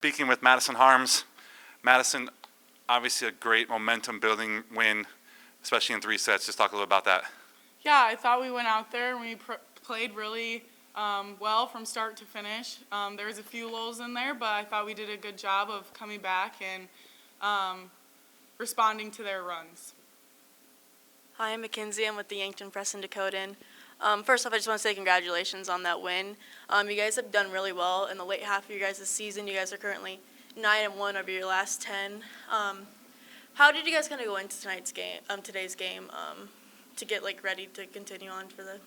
Speaking with Madison Harms, Madison, obviously a great momentum-building win, especially in 3 sets. Just talk a little about that. Yeah, I thought we went out there and we played really well from start to finish. There was a few lulls in there, but I thought we did a good job of coming back and responding to their runs. Hi, I'm Mackenzie. I'm with the Yankton Press in Dakota. First off, I just want to say congratulations on that win. You guys have done really well in the late half of your guys' season. You guys are currently 9-1 over your last 10. How did you guys kind of go into today's game, to get ready to continue on for the?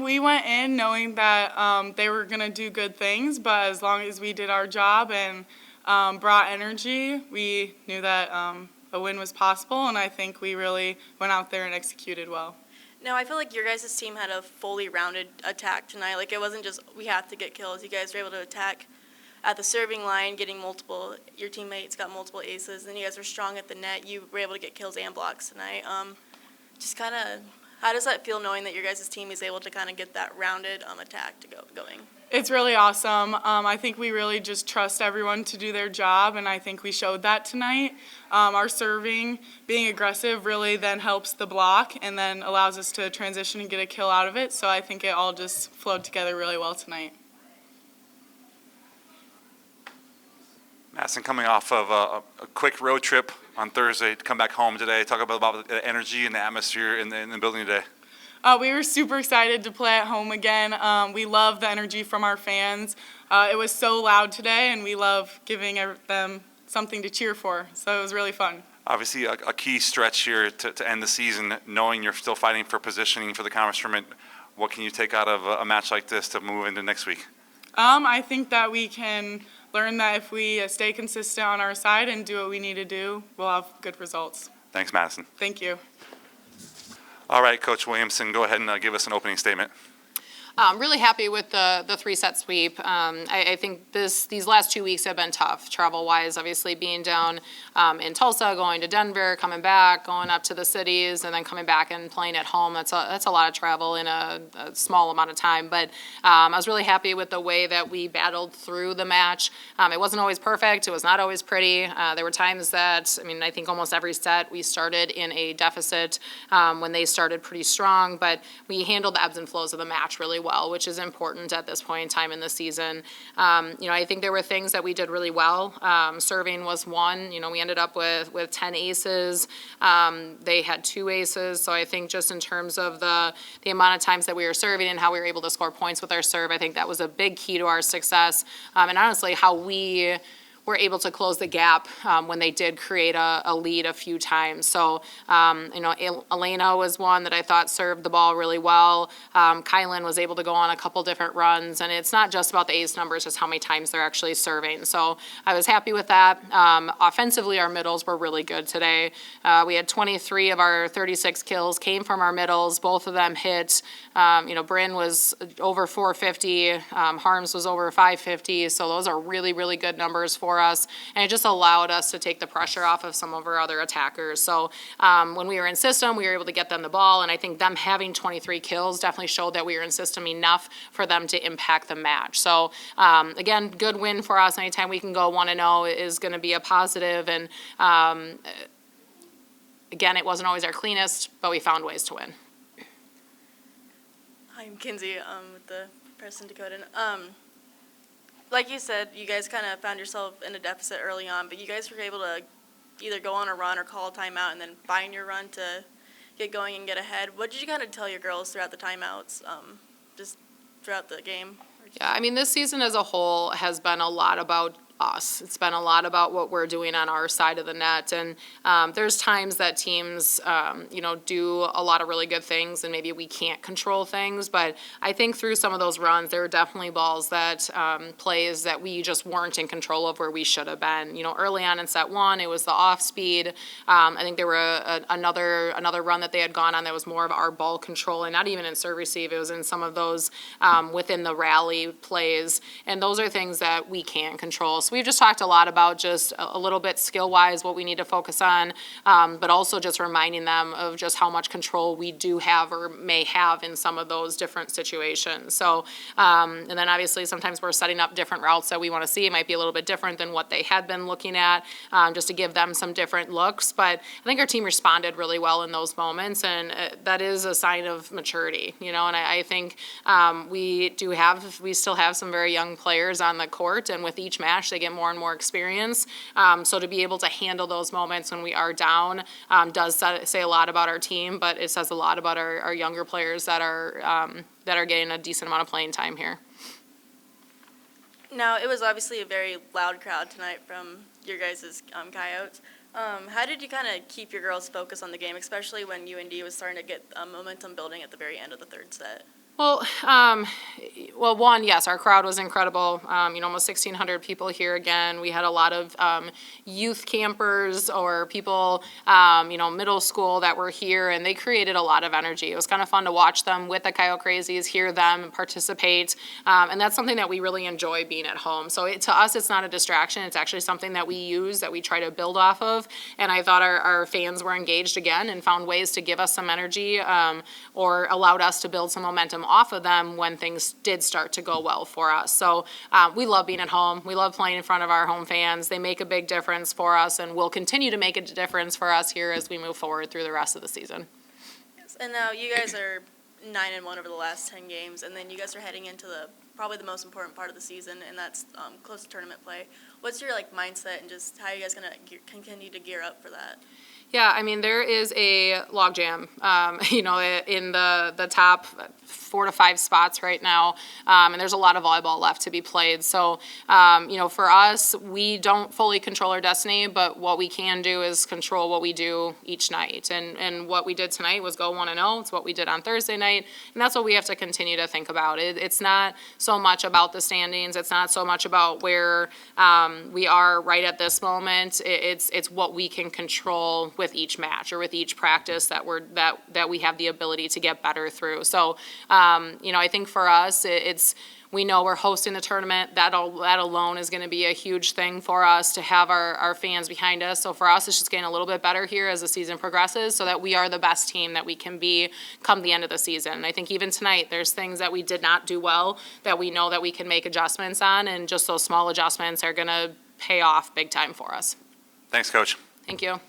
We went in knowing that they were going to do good things, but as long as we did our job and brought energy, we knew that a win was possible, and I think we really went out there and executed well. Now, I feel like your guys' team had a fully rounded attack tonight. It wasn't just we have to get kills. You guys were able to attack at the serving line, getting multiple. Your teammates got multiple aces, and you guys were strong at the net. You were able to get kills and blocks tonight. Just kind of, how does that feel knowing that your guys' team is able to kind of get that rounded attack to going? It's really awesome. I think we really just trust everyone to do their job, and I think we showed that tonight. Our serving, being aggressive, really then helps the block and then allows us to transition and get a kill out of it. So I think it all just flowed together really well tonight. Madison coming off of a quick road trip on Thursday to come back home today. Talk about the energy and the atmosphere in the building today. We were super excited to play at home again. We love the energy from our fans. It was so loud today, and we love giving them something to cheer for. So it was really fun. Obviously, a key stretch here to end the season, knowing you're still fighting for positioning for the conference tournament. What can you take out of a match like this to move into next week? I think that we can learn that if we stay consistent on our side and do what we need to do, we'll have good results. Thanks, Madison. Thank you. All right, Coach Williamson, go ahead and give us an opening statement. Really happy with the 3-set sweep. I think these last 2 weeks have been tough, travel-wise, obviously being down in Tulsa, going to Denver, coming back, going up to the cities, and then coming back and playing at home. That's a lot of travel in a small amount of time. But I was really happy with the way that we battled through the match. It wasn't always perfect. It was not always pretty. There were times that, I think almost every set we started in a deficit when they started pretty strong. But we handled the ebbs and flows of the match really well, which is important at this point in time in the season. I think there were things that we did really well. Serving was one. We ended up with 10 aces. They had 2 aces. So I think just in terms of the amount of times that we were serving and how we were able to score points with our serve, I think that was a big key to our success. And honestly, how we were able to close the gap when they did create a lead a few times. So, Elena was one that I thought served the ball really well. Kylan was able to go on a couple different runs, and it's not just about the ace numbers, just how many times they're actually serving. So I was happy with that. Offensively, our middles were really good today. We had 23 of our 36 kills came from our middles. Both of them hit. Bryn was over 450. Harms was over 550. So those are really, really good numbers for us, and it just allowed us to take the pressure off of some of our other attackers. So when we were in system, we were able to get them the ball, and I think them having 23 kills definitely showed that we were in system enough for them to impact the match. So again, good win for us. Anytime we can go 1-0 is going to be a positive, and again, it wasn't always our cleanest, but we found ways to win. Hi, I'm Kinsey with the Press in Dakota. Like you said, you guys kind of found yourself in a deficit early on, but you guys were able to either go on a run or call a timeout and then find your run to get going and get ahead. What did you kind of tell your girls throughout the timeouts, just throughout the game? Yeah, this season as a whole has been a lot about us. It's been a lot about what we're doing on our side of the net, and there's times that teams, do a lot of really good things, and maybe we can't control things. But I think through some of those runs, there were definitely balls that plays that we just weren't in control of where we should have been. Early on in set 1, it was the off speed. I think there were another run that they had gone on that was more of our ball control, and not even in serve receive. It was in some of those within the rally plays, and those are things that we can't control. So So we've just talked a lot about just a little bit skill-wise what we need to focus on, but also just reminding them of just how much control we do have or may have in some of those different situations. So, and then obviously sometimes we're setting up different routes that we want to see. It might be a little bit different than what they had been looking at, just to give them some different looks. But I think our team responded really well in those moments, and that is a sign of maturity, you know, and I think we still have some very young players on the court, and with each match they get more and more experience. So to be able to handle those moments when we are down does say a lot about our team, but it says a lot about our younger players that are getting a decent amount of playing time here. Now, it was obviously a very loud crowd tonight from your guys' Coyotes. How did you kind of keep your girls focused on the game, especially when UND was starting to get momentum building at the very end of the third set? Well, one, yes, our crowd was incredible. Almost 1,600 people here again. We had a lot of youth campers or people, middle school that were here, and they created a lot of energy. It was kind of fun to watch them with the Coyote Crazies, hear them participate, and that's something that we really enjoy being at home. So to us, it's not a distraction. It's actually something that we use, that we try to build off of, and I thought our fans were engaged again and found ways to give us some energy or allowed us to build some momentum off of them when things did start to go well for us. So we love being at home. We love playing in front of our home fans. They make a big difference for us and will continue to make a difference for us here as we move forward through the rest of the season. Yes. And now you guys are 9-1 over the last 10 games, and then you guys are heading into probably the most important part of the season, and that's close to tournament play. What's your mindset and just how are you guys going to continue to gear up for that? Yeah, I mean, there is a logjam, in the top 4 to 5 spots right now, and there's a lot of volleyball left to be played. So, for us, we don't fully control our destiny, but what we can do is control what we do each night. And what we did tonight was go 1-0. It's what we did on Thursday night, and that's what we have to continue to think about. It's not so much about the standings. It's not so much about where we are right at this moment. It's what we can control with each match or with each practice that we have the ability to get better through. So, I think for us, we know we're hosting the tournament. That alone is going to be a huge thing for us to have our fans behind us. So for us, it's just getting a little bit better here as the season progresses so that we are the best team that we can be come the end of the season. And I think even tonight, there's things that we did not do well that we know that we can make adjustments on, and just those small adjustments are going to pay off big time for us. Thanks, Coach. Thank you.